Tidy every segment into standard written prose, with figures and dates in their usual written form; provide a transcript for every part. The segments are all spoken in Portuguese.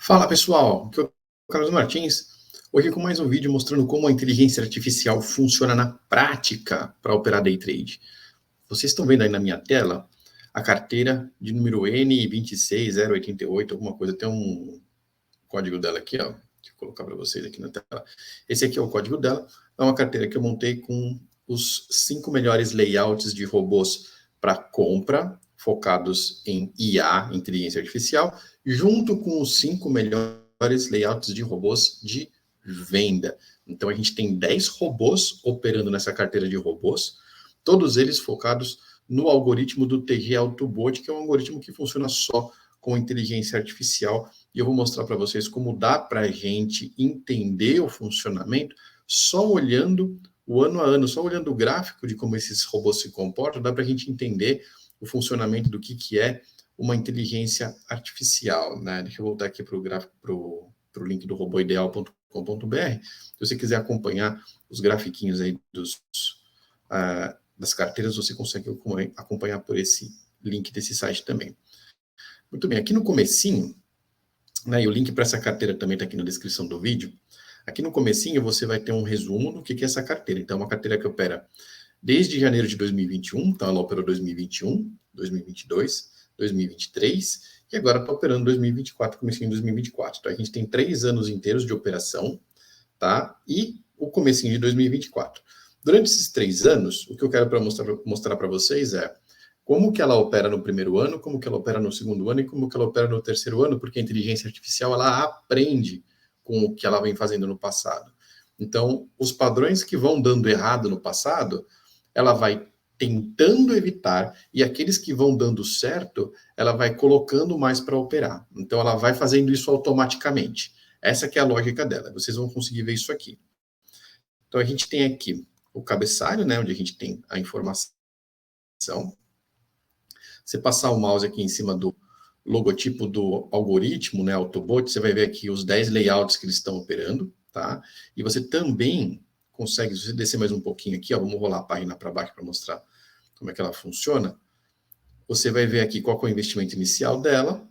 Fala pessoal, aqui é o Carlos Martins, hoje com mais um vídeo mostrando como a inteligência artificial funciona na prática para operar day trade. Vocês estão vendo aí na minha tela a carteira de número N26088, alguma coisa, tem um código dela aqui, ó. Deixa eu colocar para vocês aqui na tela. Esse aqui é o código dela, é uma carteira que eu montei com os 5 melhores layouts de robôs para compra, focados em IA, inteligência artificial, junto com os 5 melhores layouts de robôs de venda. Então, a gente tem 10 robôs operando nessa carteira de robôs, todos eles focados no algoritmo do TG Autobot, que é um algoritmo que funciona só com inteligência artificial, e eu vou mostrar para vocês como dá para a gente entender o funcionamento só olhando o ano a ano, só olhando o gráfico de como esses robôs se comportam, dá para a gente entender o funcionamento do que é uma inteligência artificial, né? Deixa eu voltar aqui para o gráfico, para o link do robôideal.com.br. Se você quiser acompanhar os grafiquinhos aí das carteiras, você consegue acompanhar por esse link desse site também. Muito bem, aqui no comecinho, né, e o link para essa carteira também está aqui na descrição do vídeo. Aqui no comecinho você vai ter um resumo do que é essa carteira. Então, é uma carteira que opera desde janeiro de 2021, então ela operou 2021, 2022, 2023, e agora está operando 2024, comecinho de 2024. Então, a gente tem 3 anos inteiros de operação, tá? E o comecinho de 2024. Durante esses 3 anos, o que eu quero mostrar para vocês é como que ela opera no primeiro ano, como que ela opera no segundo ano e como que ela opera no terceiro ano, porque a inteligência artificial, ela aprende com o que ela vem fazendo no passado. Então, os padrões que vão dando errado no passado, ela vai tentando evitar, e aqueles que vão dando certo, ela vai colocando mais para operar. Então, ela vai fazendo isso automaticamente. Essa que é a lógica dela. Vocês vão conseguir ver isso aqui. Então, a gente tem aqui o cabeçalho, né, onde a gente tem a informação. Você passar o mouse aqui em cima do logotipo do algoritmo, né, Autobot, você vai ver aqui os 10 layouts que eles estão operando, tá? E você também consegue, se você descer mais um pouquinho aqui, ó, vamos rolar a página para baixo para mostrar como é que ela funciona. Você vai ver aqui qual é o investimento inicial dela,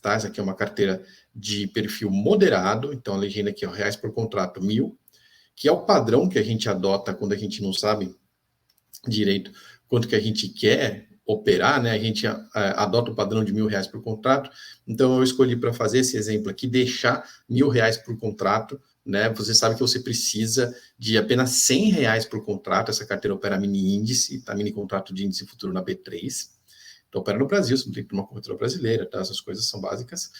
tá? Essa aqui é uma carteira de perfil moderado, então a legenda aqui é reais por contrato, 1.000, que é o padrão que a gente adota quando a gente não sabe direito quanto que a gente quer operar, né? A gente adota o padrão de R$ 1.000 por contrato. Então, eu escolhi para fazer esse exemplo aqui, deixar R$ 1.000 por contrato, né? Você sabe que você precisa de apenas R$ 100 por contrato. Essa carteira opera mini índice, tá? Mini contrato de índice futuro na B3. Então, opera no Brasil, você não tem que ter uma corretora brasileira, tá? Essas coisas são básicas.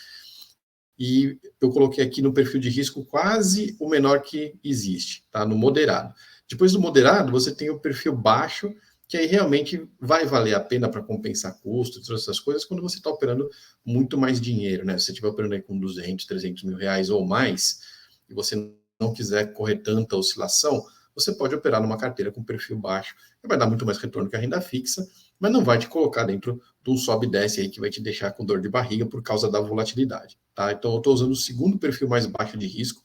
E eu coloquei aqui no perfil de risco quase o menor que existe, tá? No moderado. Depois do moderado, você tem o perfil baixo, que aí realmente vai valer a pena para compensar custos, todas essas coisas, quando você está operando muito mais dinheiro, né? Se você estiver operando aí com 200, 300 mil reais ou mais, e você não quiser correr tanta oscilação, você pode operar numa carteira com perfil baixo, que vai dar muito mais retorno que a renda fixa, mas não vai te colocar dentro de um sobe e desce aí que vai te deixar com dor de barriga por causa da volatilidade, tá? Então, eu estou usando o segundo perfil mais baixo de risco,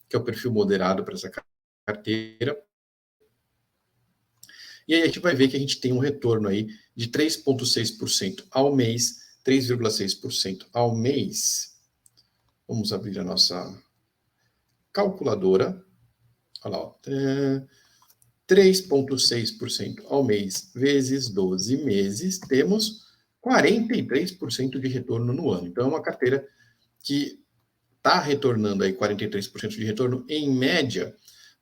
que é o perfil moderado para essa carteira. E aí a gente vai ver que a gente tem um retorno aí de 3,6% ao mês, 3,6% ao mês. Vamos abrir a nossa calculadora. Olha lá, ó. 3,6% ao mês vezes 12 meses, temos 43% de retorno no ano. Então, é uma carteira que está retornando aí 43% de retorno em média.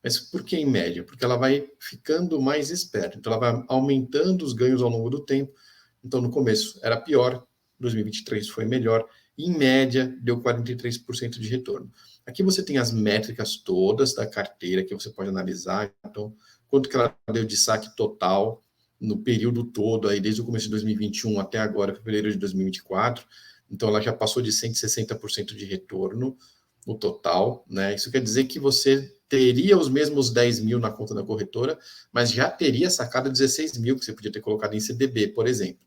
Mas por que em média? Porque ela vai ficando mais esperta. Então, ela vai aumentando os ganhos ao longo do tempo. Então, no começo era pior, 2023 foi melhor. Em média, deu 43% de retorno. Aqui você tem as métricas todas da carteira que você pode analisar. Então, quanto que ela deu de saque total no período todo, aí desde o começo de 2021 até agora, fevereiro de 2024. Então, ela já passou de 160% de retorno no total, né? Isso quer dizer que você teria os mesmos 10 mil na conta da corretora, mas já teria sacado 16 mil que você podia ter colocado em CDB, por exemplo,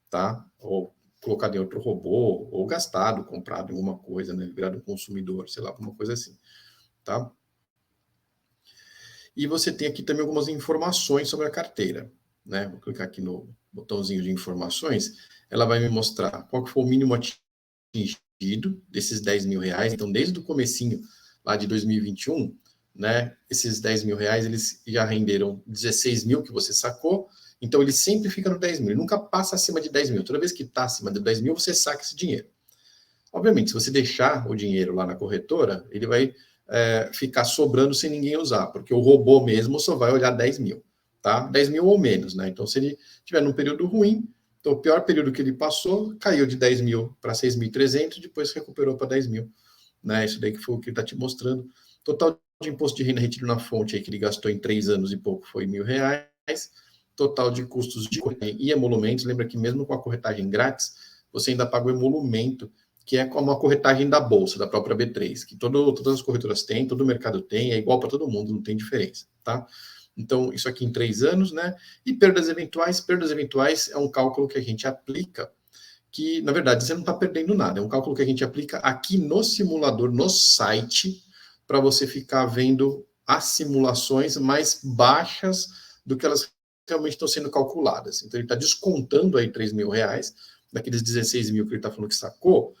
tá? Ou colocado em outro robô, ou gastado, comprado em alguma coisa, né? Virado consumidor, sei lá, alguma coisa assim, tá? E você tem aqui também algumas informações sobre a carteira, né? Vou clicar aqui no botãozinho de informações, ela vai me mostrar qual que foi o mínimo atingido desses 10 mil reais. Então, desde o comecinho lá de 2021, né, esses 10 mil reais, eles já renderam 16 mil que você sacou. Então, ele sempre fica no 10 mil, ele nunca passa acima de 10 mil. Toda vez que está acima de 10 mil, você saca esse dinheiro. Obviamente, se você deixar o dinheiro lá na corretora, ele vai ficar sobrando sem ninguém usar, porque o robô mesmo só vai olhar 10 mil, tá? 10 mil ou menos, né? Então, se ele estiver num período ruim, então o pior período que ele passou, caiu de 10 mil para 6.300, depois recuperou para 10 mil, né? Isso daí que foi o que ele está te mostrando. Total de imposto de renda retido na fonte aí que ele gastou em 3 anos e pouco foi R$ 1.000. Total de custos de corretagem e emolumentos, lembra que mesmo com a corretagem grátis, você ainda paga o emolumento, que é como a corretagem da bolsa, da própria B3, que todas as corretoras têm, todo o mercado tem, é igual para todo mundo, não tem diferença, tá? Então, isso aqui em 3 anos, né? E perdas eventuais é um cálculo que a gente aplica, que, na verdade, você não está perdendo nada, é um cálculo que a gente aplica aqui no simulador, no site, para você ficar vendo as simulações mais baixas do que elas realmente estão sendo calculadas. Então, ele está descontando aí 3 mil reais, daqueles 16 mil que ele está falando que sacou,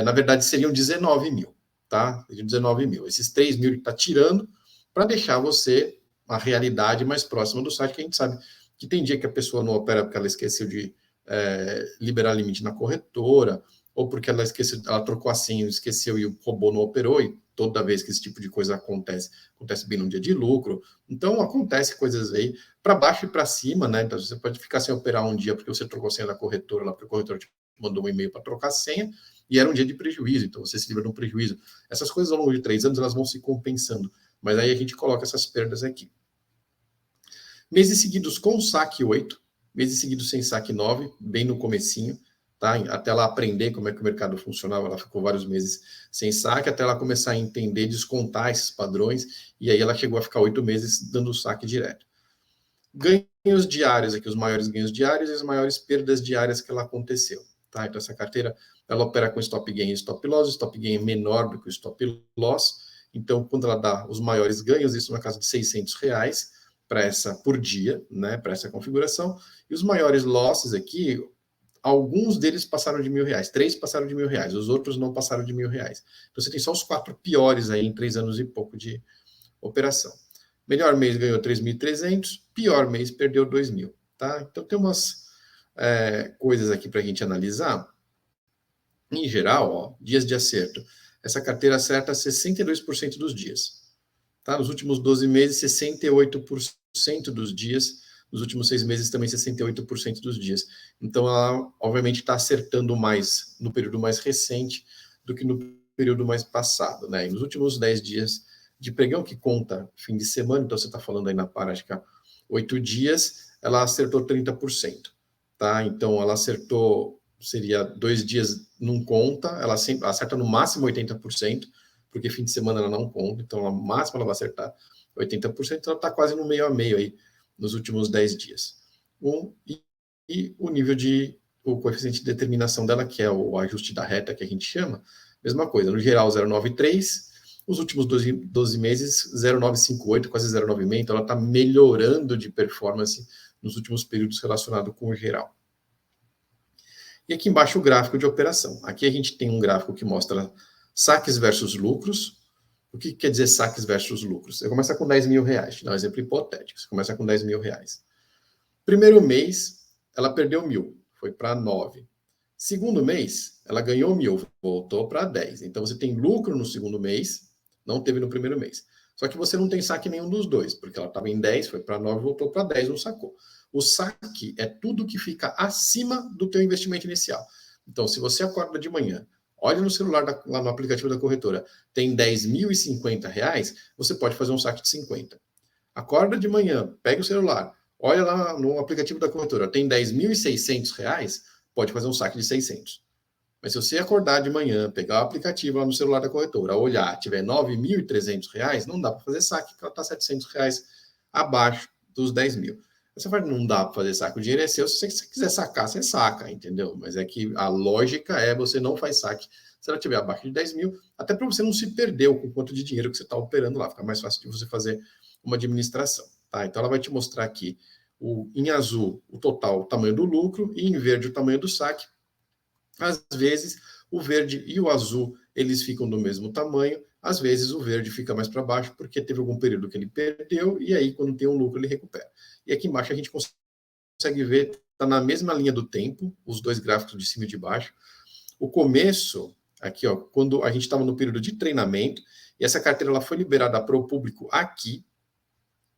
na verdade, seriam 19 mil, tá? Seriam 19 mil. Esses 3 mil ele está tirando para deixar você a realidade mais próxima do site, que a gente sabe que tem dia que a pessoa não opera porque ela esqueceu de liberar limite na corretora, ou porque ela esqueceu, ela trocou a senha, esqueceu e o robô não operou, e toda vez que esse tipo de coisa acontece bem num dia de lucro. Então, acontece coisas aí para baixo e para cima, né? Então, você pode ficar sem operar um dia porque você trocou a senha da corretora, lá porque a corretora te mandou um e-mail para trocar a senha, e era um dia de prejuízo, então você se livra de um prejuízo. Essas coisas ao longo de 3 anos, elas vão se compensando, mas aí a gente coloca essas perdas aqui. Meses seguidos com saque 8, meses seguidos sem saque 9, bem no comecinho, tá? Até ela aprender como é que o mercado funcionava, ela ficou vários meses sem saque, até ela começar a entender, descontar esses padrões, e aí ela chegou a ficar 8 meses dando saque direto. Ganhos diários aqui, os maiores ganhos diários e as maiores perdas diárias que ela aconteceu, tá? Então essa carteira, ela opera com stop gain e stop loss, o stop gain é menor do que o stop loss, então quando ela dá os maiores ganhos, isso na casa de R$ 600 para essa por dia, né, para essa configuração, e os maiores losses aqui, alguns deles passaram de R$ 1.000, 3 passaram de R$ 1.000, os outros não passaram de R$ 1.000. Então você tem só os 4 piores aí em 3 anos e pouco de operação. Melhor mês ganhou 3.300, pior mês perdeu 2.000, tá? Então tem umas coisas aqui para a gente analisar. Em geral, ó, dias de acerto. Essa carteira acerta 62% dos dias. Tá? Nos últimos 12 meses, 68% dos dias. Nos últimos 6 meses, também 68% dos dias. Então, ela, obviamente, está acertando mais no período mais recente do que no período mais passado. Né? E nos últimos 10 dias de pregão, que conta fim de semana, então você está falando aí na prática 8 dias, ela acertou 30%. Tá? Então, ela acertou, seria 2 dias não conta, ela sempre acerta no máximo 80%, porque fim de semana ela não conta, então no máximo ela vai acertar 80%, então ela está quase no meio a meio aí, nos últimos 10 dias. E o nível o coeficiente de determinação dela, que é o ajuste da reta que a gente chama, mesma coisa, no geral 0,93, os últimos 12 meses 0,958, quase 0,96, então ela está melhorando de performance nos últimos períodos relacionado com o geral. E aqui embaixo o gráfico de operação. Aqui a gente tem um gráfico que mostra saques versus lucros. O que quer dizer saques versus lucros? Você começa com R$ 10.000, te dá um exemplo hipotético. Você começa com R$ 10.000. Primeiro mês, ela perdeu 1.000, foi para 9. Segundo mês, ela ganhou 1.000, voltou para 10. Então você tem lucro no segundo mês, não teve no primeiro mês. Só que você não tem saque nenhum dos dois, porque ela estava em 10, foi para 9, voltou para 10, não sacou. O saque é tudo que fica acima do teu investimento inicial. Então, se você acorda de manhã, olha no celular, lá no aplicativo da corretora, tem R$ 10.050, você pode fazer um saque de 50. Acorda de manhã, pega o celular, olha lá no aplicativo da corretora, tem R$ 10.600, pode fazer um saque de 600. Mas se você acordar de manhã, pegar o aplicativo lá no celular da corretora, olhar, tiver R$ 9.300, não dá para fazer saque, porque ela está R$ 700 abaixo dos 10 mil. Você fala, não dá para fazer saque, o dinheiro é seu, se você quiser sacar, você saca, entendeu? Mas é que a lógica é você não faz saque se ela estiver abaixo de 10 mil, até para você não se perder com quanto de dinheiro que você está operando lá, fica mais fácil de você fazer uma administração, tá? Então ela vai te mostrar aqui, em azul, o total, o tamanho do lucro, e em verde, o tamanho do saque. Às vezes, O verde e o azul, eles ficam do mesmo tamanho. Às vezes o verde fica mais para baixo porque teve algum período que ele perdeu e aí quando tem um lucro ele recupera. E aqui embaixo a gente consegue ver, está na mesma linha do tempo, os dois gráficos de cima e de baixo. O começo, aqui, ó, quando a gente estava no período de treinamento, e essa carteira ela foi liberada para o público aqui,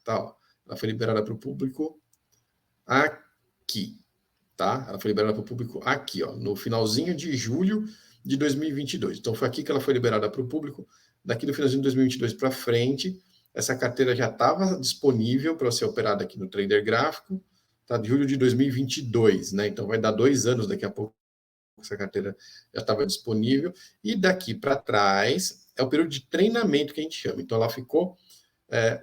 tá? Ó, ela foi liberada para o público aqui, tá? Ela foi liberada para o público aqui, ó, no finalzinho de julho de 2022. Então, foi aqui que ela foi liberada para o público. Daqui do finalzinho de 2022 para frente, essa carteira já estava disponível para ser operada aqui no Trader Gráfico, tá? De julho de 2022, né? Então, vai dar 2 anos daqui a pouco. Essa carteira já estava disponível. E daqui para trás é o período de treinamento que a gente chama. Então, ela ficou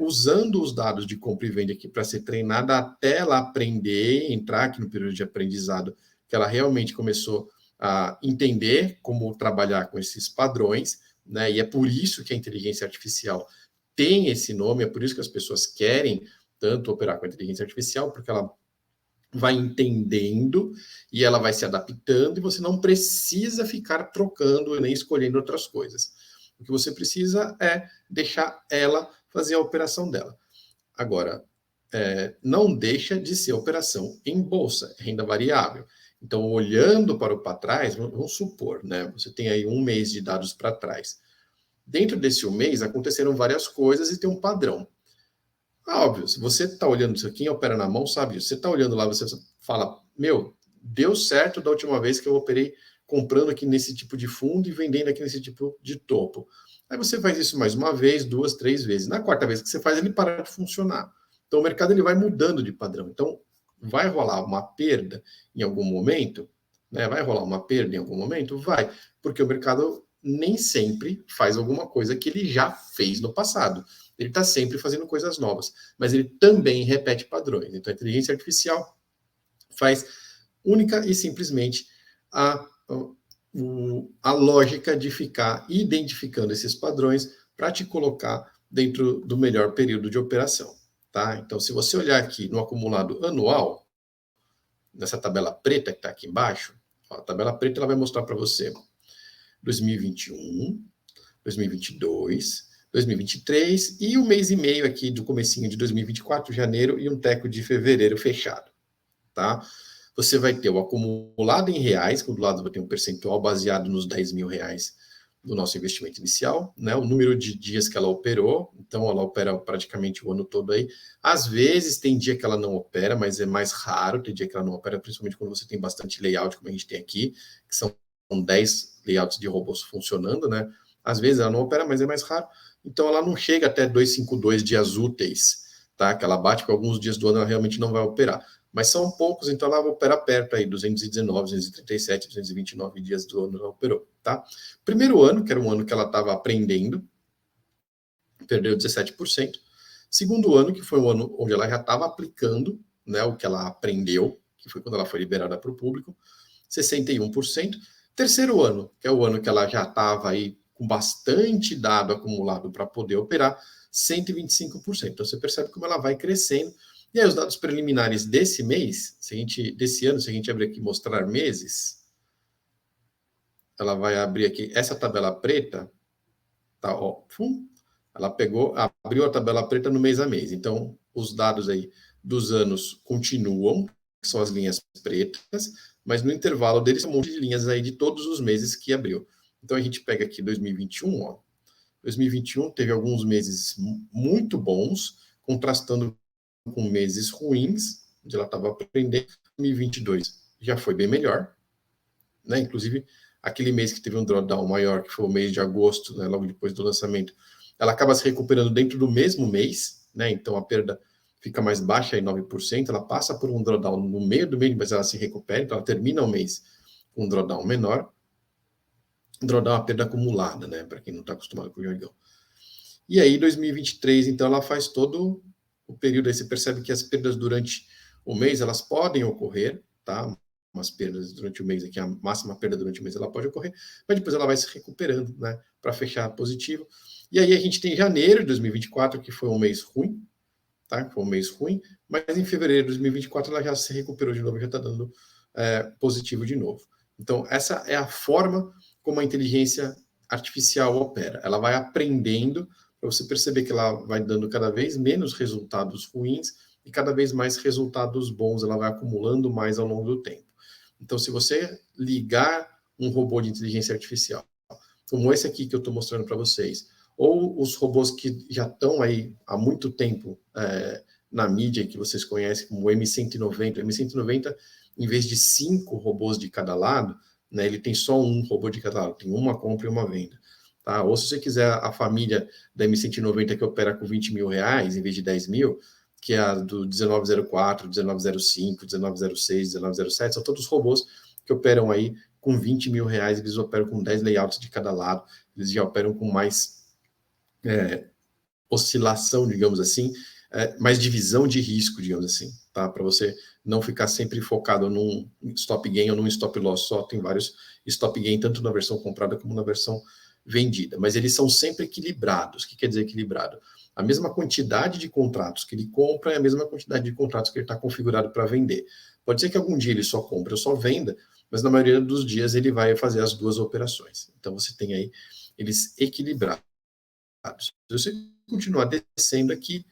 usando os dados de compra e venda aqui para ser treinada até ela aprender, entrar aqui no período de aprendizado, que ela realmente começou a entender como trabalhar com esses padrões, né? E é por isso que a inteligência artificial tem esse nome, é por isso que as pessoas querem tanto operar com a inteligência artificial, porque ela vai entendendo e ela vai se adaptando e você não precisa ficar trocando nem escolhendo outras coisas. O que você precisa é deixar ela fazer a operação dela. Agora, não deixa de ser operação em bolsa, renda variável. Então, olhando para trás, vamos supor, né? Você tem aí um mês de dados para trás. Dentro desse um mês, aconteceram várias coisas e tem um padrão. Óbvio, se você está olhando isso aqui, opera na mão, sabe? Você está olhando lá, você fala, meu, deu certo da última vez que eu operei comprando aqui nesse tipo de fundo e vendendo aqui nesse tipo de topo. Aí você faz isso mais uma vez, 2, 3 vezes. Na quarta vez que você faz, ele para de funcionar. Então o mercado ele vai mudando de padrão. Então vai rolar uma perda em algum momento, né? Vai rolar uma perda em algum momento? Vai, porque o mercado nem sempre faz alguma coisa que ele já fez no passado. Ele está sempre fazendo coisas novas, mas ele também repete padrões. Então a inteligência artificial faz única e simplesmente a lógica de ficar identificando esses padrões para te colocar dentro do melhor período de operação, tá? Então, se você olhar aqui no acumulado anual, nessa tabela preta que está aqui embaixo, ó, a tabela preta ela vai mostrar para você 2021, 2022, 2023 e o mês e meio aqui do comecinho de 2024, janeiro, e um teco de fevereiro fechado, tá? Você vai ter o acumulado em reais, que do lado vai ter um percentual baseado nos 10 mil reais do nosso investimento inicial, né? O número de dias que ela operou, então ela opera praticamente o ano todo aí. Às vezes tem dia que ela não opera, mas é mais raro, tem dia que ela não opera, principalmente quando você tem bastante layout, como a gente tem aqui, que são 10 layouts de robôs funcionando, né? Às vezes ela não opera, mas é mais raro. Então ela não chega até 252 dias úteis, tá? Que ela bate com alguns dias do ano, ela realmente não vai operar. Mas são poucos, então ela opera perto aí, 219, 237, 229 dias do ano ela operou, tá? Primeiro ano, que era um ano que ela estava aprendendo, perdeu 17%. Segundo ano, que foi um ano onde ela já estava aplicando, né, o que ela aprendeu, que foi quando ela foi liberada para o público, 61%. Terceiro ano, que é o ano que ela já estava aí com bastante dado acumulado para poder operar, 125%. Então você percebe como ela vai crescendo. E aí os dados preliminares desse mês, desse ano, se a gente abrir aqui mostrar meses, ela vai abrir aqui essa tabela preta, tá, ó, ela pegou, abriu a tabela preta no mês a mês. Então os dados aí dos anos continuam, que são as linhas pretas, mas no intervalo deles, um monte de linhas aí de todos os meses que abriu. Então a gente pega aqui 2021, ó. 2021 teve alguns meses muito bons, contrastando com meses ruins, onde ela estava aprendendo. 2022 já foi bem melhor, né? Inclusive aquele mês que teve um drawdown maior, que foi o mês de agosto, né? Logo depois do lançamento, ela acaba se recuperando dentro do mesmo mês, né? Então a perda fica mais baixa, aí 9%, ela passa por um drawdown no meio do mês, mas ela se recupera, então ela termina o mês com um drawdown menor. Drawdown é uma perda acumulada, né? Para quem não está acostumado com o jargão. E aí, 2023, então, ela faz todo o período, aí você percebe que as perdas durante o mês, elas podem ocorrer, tá? Umas perdas durante o mês aqui, a máxima perda durante o mês, ela pode ocorrer, mas depois ela vai se recuperando, né? Para fechar positivo. E aí a gente tem janeiro de 2024, que foi um mês ruim, tá? Foi um mês ruim, mas em fevereiro de 2024 ela já se recuperou de novo, já está dando positivo de novo. Então, essa é a forma como a inteligência artificial opera. Ela vai aprendendo para você perceber que ela vai dando cada vez menos resultados ruins e cada vez mais resultados bons, ela vai acumulando mais ao longo do tempo. Então, se você ligar um robô de inteligência artificial, como esse aqui que eu estou mostrando para vocês, ou os robôs que já estão aí há muito tempo na mídia, que vocês conhecem como o M190. O M190, em vez de 5 robôs de cada lado, né, ele tem só um robô de cada lado, tem uma compra e uma venda. Tá? Ou se você quiser a família da M190 que opera com 20 mil reais, em vez de 10 mil, que é a do 1904, 1905, 1906, 1907, são todos robôs que operam aí com 20 mil reais, eles operam com 10 layouts de cada lado, eles já operam com mais oscilação, digamos assim, mais divisão de risco, digamos assim, tá? Para você não ficar sempre focado num stop gain ou num stop loss só, tem vários stop gain, tanto na versão comprada como na versão vendida, mas eles são sempre equilibrados. O que quer dizer equilibrado? A mesma quantidade de contratos que ele compra é a mesma quantidade de contratos que ele está configurado para vender. Pode ser que algum dia ele só compre ou só venda, mas na maioria dos dias ele vai fazer as duas operações. Então você tem aí eles equilibrados. Se você continuar descendo aqui,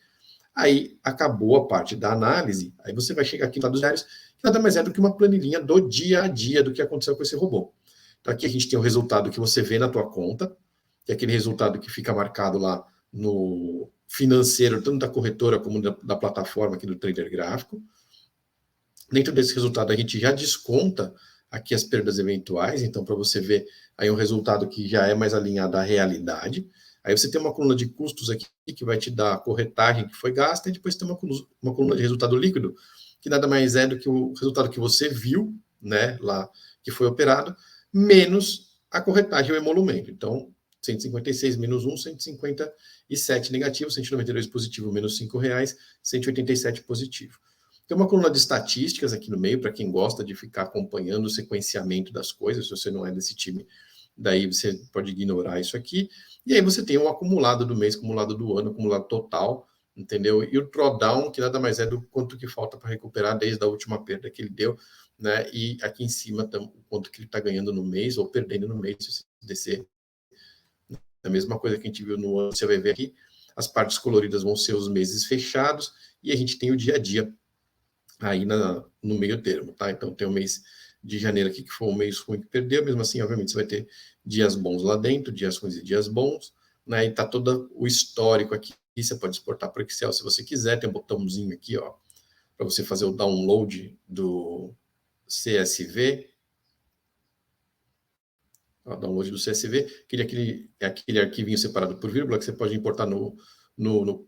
aí acabou a parte da análise, aí você vai chegar aqui lá dos diários, que nada mais é do que uma planilhinha do dia a dia do que aconteceu com esse robô. Então aqui a gente tem o resultado que você vê na tua conta, que é aquele resultado que fica marcado lá no financeiro, tanto da corretora como da plataforma aqui do trader gráfico. Dentro desse resultado a gente já desconta aqui as perdas eventuais, então para você ver aí um resultado que já é mais alinhado à realidade. Aí você tem uma coluna de custos aqui que vai te dar a corretagem que foi gasta, e depois tem uma coluna de resultado líquido, que nada mais é do que o resultado que você viu, né, lá, que foi operado, menos a corretagem, o emolumento. Então, 156 menos 1, 157 negativo, 192 positivo, menos R$5, 187 positivo. Tem uma coluna de estatísticas aqui no meio, para quem gosta de ficar acompanhando o sequenciamento das coisas. Se você não é desse time, daí você pode ignorar isso aqui. E aí você tem o acumulado do mês, acumulado do ano, acumulado total, entendeu? E o drawdown, que nada mais é do quanto que falta para recuperar desde a última perda que ele deu, né? E aqui em cima, o quanto que ele está ganhando no mês ou perdendo no mês, se você descer. A mesma coisa que a gente viu no ano, você vai ver aqui, as partes coloridas vão ser os meses fechados, e a gente tem o dia a dia aí no meio termo, tá? Então tem o mês de janeiro aqui, que foi um mês ruim que perdeu, mesmo assim, obviamente, você vai ter dias bons lá dentro, dias ruins e dias bons, né? E tá todo o histórico aqui, você pode exportar para o Excel se você quiser, tem um botãozinho aqui, ó, para você fazer o download do CSV, ó, download do CSV, aquele arquivinho separado por vírgula, que você pode importar no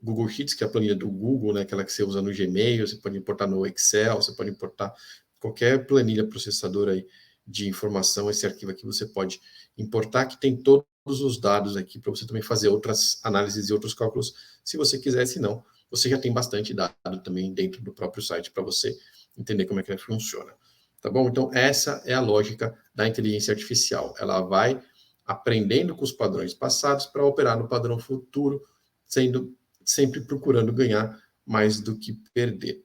Google Sheets, que é a planilha do Google, né, aquela que você usa no Gmail, você pode importar no Excel, você pode importar qualquer planilha processadora aí de informação, esse arquivo aqui você pode importar, que tem todos os dados aqui para você também fazer outras análises e outros cálculos, se você quiser, se não, você já tem bastante dado também dentro do próprio site para você entender como é que funciona. Tá bom? Então, essa é a lógica da inteligência artificial. Ela vai aprendendo com os padrões passados para operar no padrão futuro, sendo sempre procurando ganhar mais do que perder.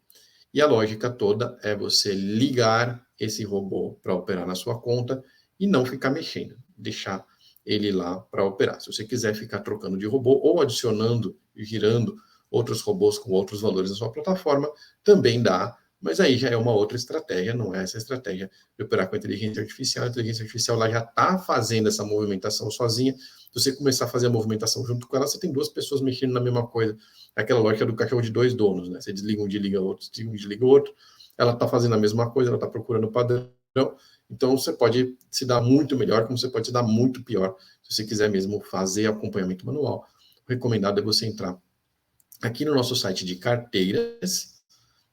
E a lógica toda é você ligar esse robô para operar na sua conta e não ficar mexendo, deixar ele lá para operar. Se você quiser ficar trocando de robô ou adicionando e girando outros robôs com outros valores na sua plataforma, também dá, mas aí já é uma outra estratégia, não é essa estratégia de operar com a inteligência artificial. A inteligência artificial lá já está fazendo essa movimentação sozinha. Se você começar a fazer a movimentação junto com ela, você tem duas pessoas mexendo na mesma coisa. É aquela lógica do cachorro de dois donos, né? Você desliga um, desliga o outro, desliga o outro. Ela está fazendo a mesma coisa, ela está procurando padrão. Então, você pode se dar muito melhor, como você pode se dar muito pior, se você quiser mesmo fazer acompanhamento manual. O recomendado é você entrar aqui no nosso site de carteiras,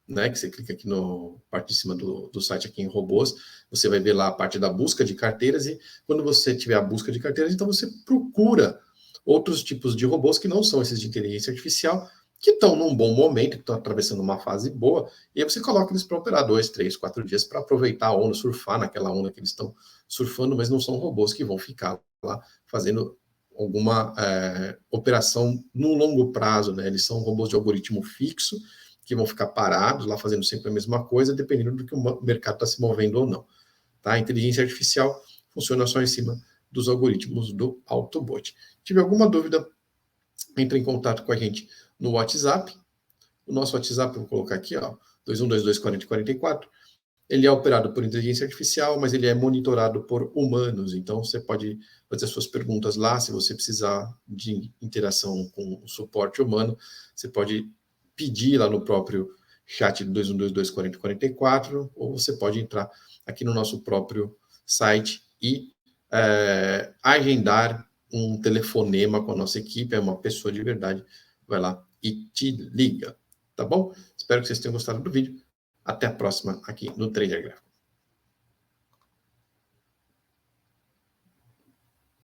né, que você clica aqui no parte de cima do site aqui em robôs, você vai ver lá a parte da busca de carteiras, e quando você tiver a busca de carteiras, então você procura outros tipos de robôs que não são esses de inteligência artificial, que estão num bom momento, que estão atravessando uma fase boa, e aí você coloca eles para operar 2, 3, 4 dias para aproveitar a onda, surfar naquela onda que eles estão surfando, mas não são robôs que vão ficar lá fazendo alguma operação no longo prazo, né? Eles são robôs de algoritmo fixo, que vão ficar parados lá fazendo sempre a mesma coisa, dependendo do que o mercado está se movendo ou não. Tá? A inteligência artificial funciona só em cima dos algoritmos do Autobot. Se tiver alguma dúvida, entre em contato com a gente no WhatsApp. O nosso WhatsApp, vou colocar aqui, ó, 21224044. Ele é operado por inteligência artificial, mas ele é monitorado por humanos. Então, você pode fazer suas perguntas lá. Se você precisar de interação com o suporte humano, você pode pedir lá no próprio chat do 21224044, ou você pode entrar aqui no nosso próprio site e agendar um telefonema com a nossa equipe. É uma pessoa de verdade, vai lá e te liga, tá bom? Espero que vocês tenham gostado do vídeo. Até a próxima aqui no Trader Gráfico.